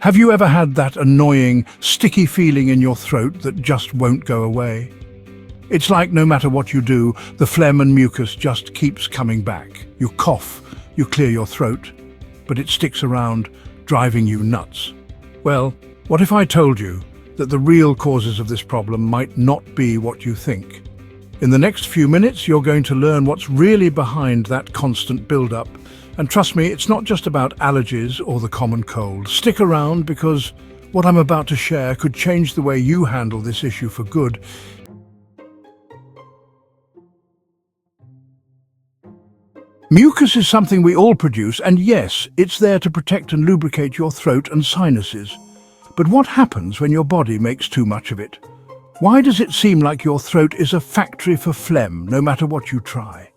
Have you ever had that annoying, sticky feeling in your throat that just won't go away? It's like no matter what you do, the phlegm and mucus just keeps coming back. You cough, you clear your throat, but it sticks around, driving you nuts. Well, what if I told you that the real causes of this problem might not be what you think? In the next few minutes, you're going to learn what's really behind that constant buildup. And trust me, it's not just about allergies or the common cold. Stick around because what I'm about to share could change the way you handle this issue for good. Mucus is something we all produce, and yes, it's there to protect and lubricate your throat and sinuses. But what happens when your body makes too much of it? Why does it seem like your throat is a factory for phlegm, no matter what you try?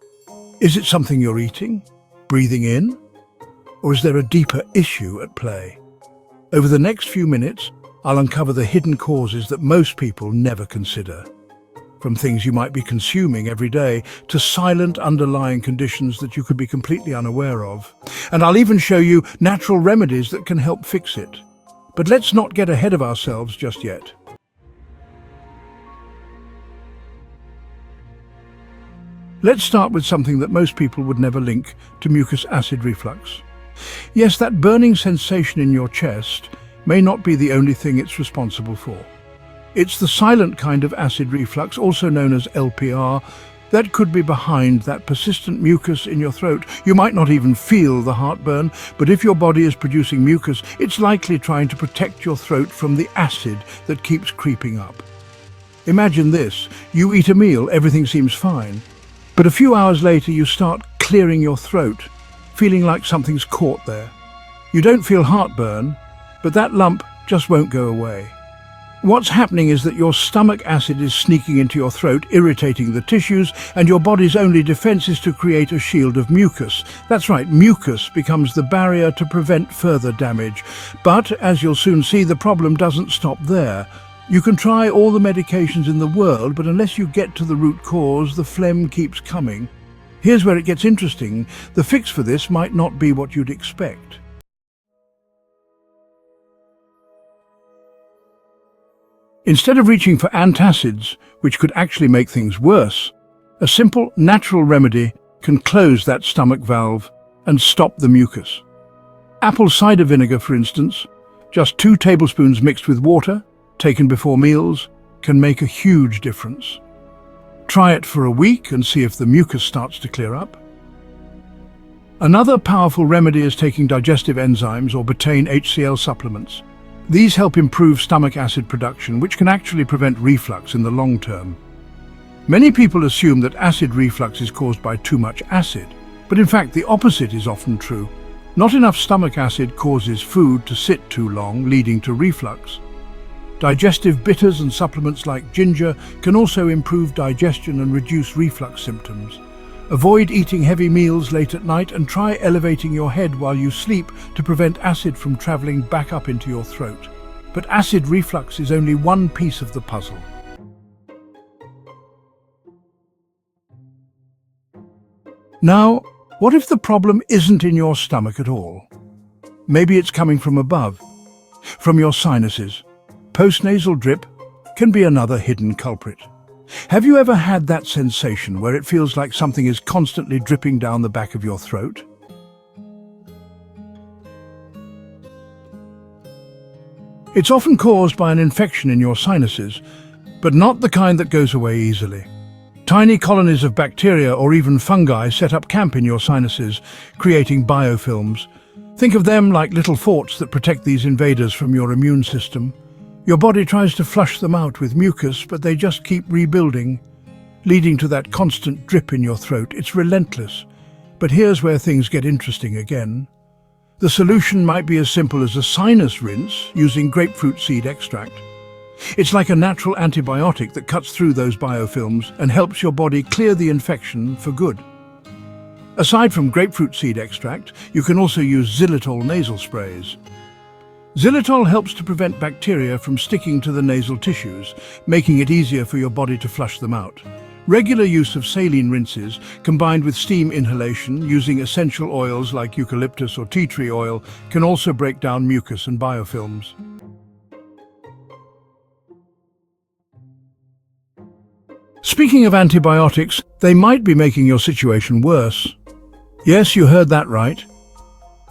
Is it something you're eating? Breathing in? Or is there a deeper issue at play? Over the next few minutes, I'll uncover the hidden causes that most people never consider. From things you might be consuming every day to silent underlying conditions that you could be completely unaware of. And I'll even show you natural remedies that can help fix it. But let's not get ahead of ourselves just yet. Let's start with something that most people would never link to mucus acid reflux. Yes, that burning sensation in your chest may not be the only thing it's responsible for. It's the silent kind of acid reflux, also known as LPR, that could be behind that persistent mucus in your throat. You might not even feel the heartburn, but if your body is producing mucus, it's likely trying to protect your throat from the acid that keeps creeping up. Imagine this: you eat a meal, everything seems fine. But a few hours later you start clearing your throat, feeling like something's caught there. You don't feel heartburn, but that lump just won't go away. What's happening is that your stomach acid is sneaking into your throat, irritating the tissues, and your body's only defense is to create a shield of mucus. That's right, mucus becomes the barrier to prevent further damage. But, as you'll soon see, the problem doesn't stop there. You can try all the medications in the world, but unless you get to the root cause, the phlegm keeps coming. Here's where it gets interesting. The fix for this might not be what you'd expect. Instead of reaching for antacids, which could actually make things worse, a simple natural remedy can close that stomach valve and stop the mucus. Apple cider vinegar, for instance, just 2 tablespoons mixed with water, taken before meals, can make a huge difference. Try it for a week and see if the mucus starts to clear up. Another powerful remedy is taking digestive enzymes or betaine HCl supplements. These help improve stomach acid production, which can actually prevent reflux in the long term. Many people assume that acid reflux is caused by too much acid, but in fact the opposite is often true. Not enough stomach acid causes food to sit too long, leading to reflux. Digestive bitters and supplements like ginger can also improve digestion and reduce reflux symptoms. Avoid eating heavy meals late at night and try elevating your head while you sleep to prevent acid from traveling back up into your throat. But acid reflux is only one piece of the puzzle. Now, what if the problem isn't in your stomach at all? Maybe it's coming from above, from your sinuses. Postnasal drip can be another hidden culprit. Have you ever had that sensation where it feels like something is constantly dripping down the back of your throat? It's often caused by an infection in your sinuses, but not the kind that goes away easily. Tiny colonies of bacteria or even fungi set up camp in your sinuses, creating biofilms. Think of them like little forts that protect these invaders from your immune system. Your body tries to flush them out with mucus, but they just keep rebuilding, leading to that constant drip in your throat. It's relentless. But here's where things get interesting again. The solution might be as simple as a sinus rinse using grapefruit seed extract. It's like a natural antibiotic that cuts through those biofilms and helps your body clear the infection for good. Aside from grapefruit seed extract, you can also use xylitol nasal sprays. Xylitol helps to prevent bacteria from sticking to the nasal tissues, making it easier for your body to flush them out. Regular use of saline rinses combined with steam inhalation using essential oils like eucalyptus or tea tree oil can also break down mucus and biofilms. Speaking of antibiotics, they might be making your situation worse. Yes, you heard that right.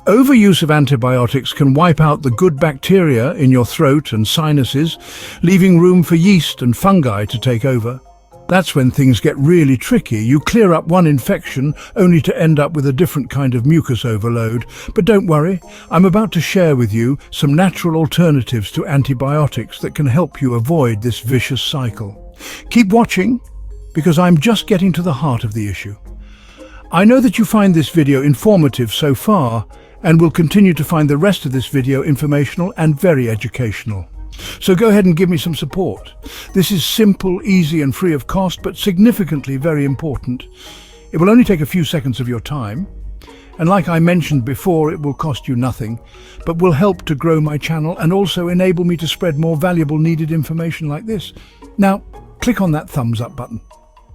Overuse of antibiotics can wipe out the good bacteria in your throat and sinuses, leaving room for yeast and fungi to take over. That's when things get really tricky. You clear up one infection only to end up with a different kind of mucus overload. But don't worry, I'm about to share with you some natural alternatives to antibiotics that can help you avoid this vicious cycle. Keep watching, because I'm just getting to the heart of the issue. I know that you find this video informative so far, and will continue to find the rest of this video informational and very educational. So go ahead and give me some support. This is simple, easy and free of cost, but significantly very important. It will only take a few seconds of your time, and like I mentioned before, it will cost you nothing, but will help to grow my channel and also enable me to spread more valuable needed information like this. Now, click on that thumbs up button.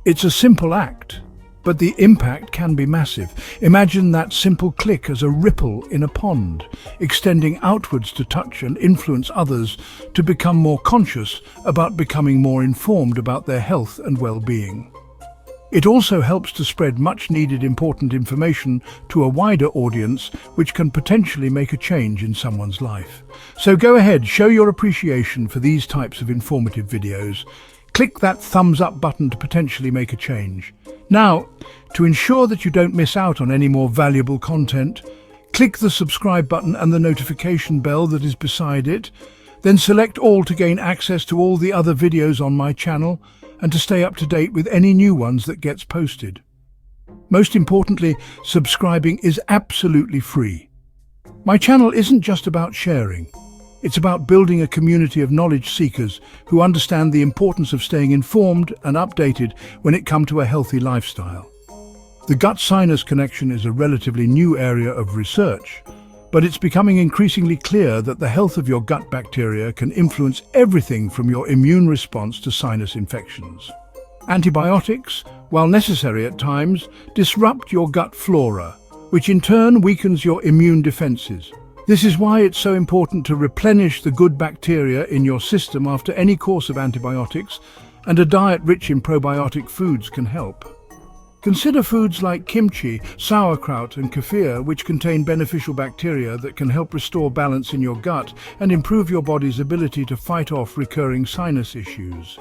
It's a simple act, but the impact can be massive. Imagine that simple click as a ripple in a pond, extending outwards to touch and influence others to become more conscious about becoming more informed about their health and well-being. It also helps to spread much-needed important information to a wider audience, which can potentially make a change in someone's life. So go ahead, show your appreciation for these types of informative videos. Click that thumbs up button to potentially make a change. Now, to ensure that you don't miss out on any more valuable content, click the subscribe button and the notification bell that is beside it. Then select all to gain access to all the other videos on my channel and to stay up to date with any new ones that gets posted. Most importantly, subscribing is absolutely free. My channel isn't just about sharing. It's about building a community of knowledge seekers who understand the importance of staying informed and updated when it comes to a healthy lifestyle. The gut-sinus connection is a relatively new area of research, but it's becoming increasingly clear that the health of your gut bacteria can influence everything from your immune response to sinus infections. Antibiotics, while necessary at times, disrupt your gut flora, which in turn weakens your immune defenses. This is why it's so important to replenish the good bacteria in your system after any course of antibiotics, and a diet rich in probiotic foods can help. Consider foods like kimchi, sauerkraut and kefir, which contain beneficial bacteria that can help restore balance in your gut and improve your body's ability to fight off recurring sinus issues.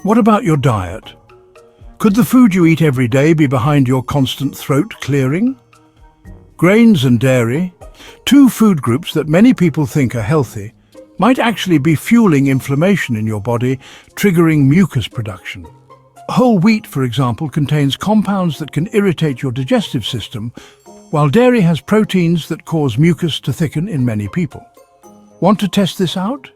What about your diet? Could the food you eat every day be behind your constant throat clearing? Grains and dairy, two food groups that many people think are healthy, might actually be fueling inflammation in your body, triggering mucus production. Whole wheat, for example, contains compounds that can irritate your digestive system, while dairy has proteins that cause mucus to thicken in many people. Want to test this out?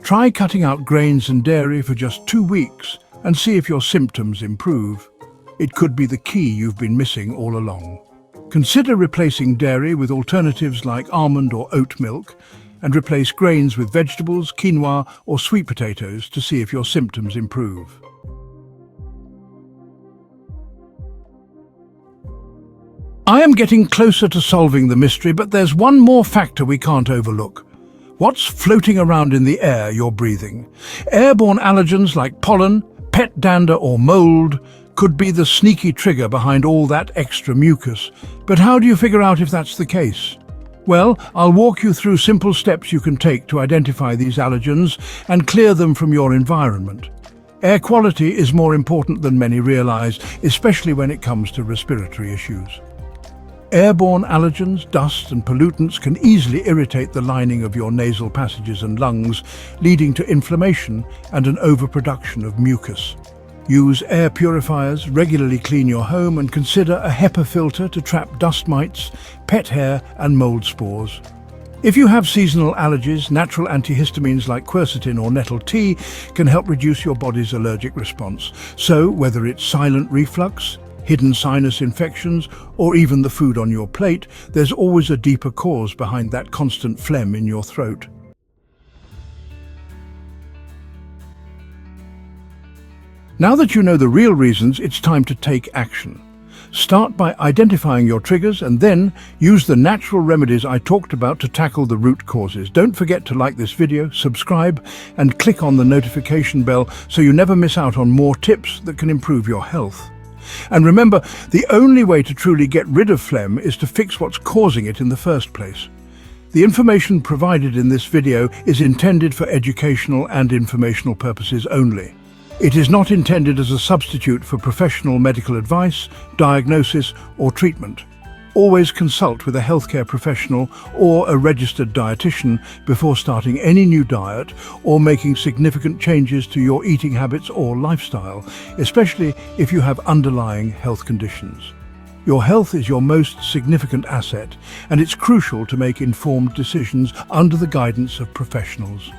Try cutting out grains and dairy for just 2 weeks and see if your symptoms improve. It could be the key you've been missing all along. Consider replacing dairy with alternatives like almond or oat milk, and replace grains with vegetables, quinoa or sweet potatoes to see if your symptoms improve. I am getting closer to solving the mystery, but there's one more factor we can't overlook. What's floating around in the air you're breathing? Airborne allergens like pollen, pet dander or mold could be the sneaky trigger behind all that extra mucus. But how do you figure out if that's the case? Well, I'll walk you through simple steps you can take to identify these allergens and clear them from your environment. Air quality is more important than many realize, especially when it comes to respiratory issues. Airborne allergens, dust and pollutants can easily irritate the lining of your nasal passages and lungs, leading to inflammation and an overproduction of mucus. Use air purifiers, regularly clean your home, and consider a HEPA filter to trap dust mites, pet hair and mold spores. If you have seasonal allergies, natural antihistamines like quercetin or nettle tea can help reduce your body's allergic response. So, whether it's silent reflux, hidden sinus infections, or even the food on your plate, there's always a deeper cause behind that constant phlegm in your throat. Now that you know the real reasons, it's time to take action. Start by identifying your triggers and then use the natural remedies I talked about to tackle the root causes. Don't forget to like this video, subscribe, and click on the notification bell so you never miss out on more tips that can improve your health. And remember, the only way to truly get rid of phlegm is to fix what's causing it in the first place. The information provided in this video is intended for educational and informational purposes only. It is not intended as a substitute for professional medical advice, diagnosis, or treatment. Always consult with a healthcare professional or a registered dietitian before starting any new diet or making significant changes to your eating habits or lifestyle, especially if you have underlying health conditions. Your health is your most significant asset, and it's crucial to make informed decisions under the guidance of professionals.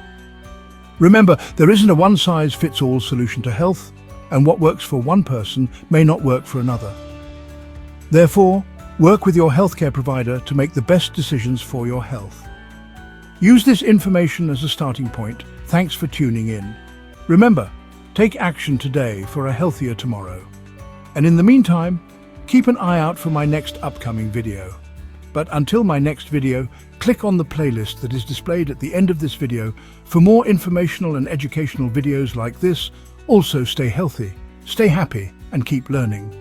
Remember, there isn't a one-size-fits-all solution to health, and what works for one person may not work for another. Therefore, work with your healthcare provider to make the best decisions for your health. Use this information as a starting point. Thanks for tuning in. Remember, take action today for a healthier tomorrow. And in the meantime, keep an eye out for my next upcoming video. But until my next video, click on the playlist that is displayed at the end of this video for more informational and educational videos like this. Also, stay healthy, stay happy, and keep learning.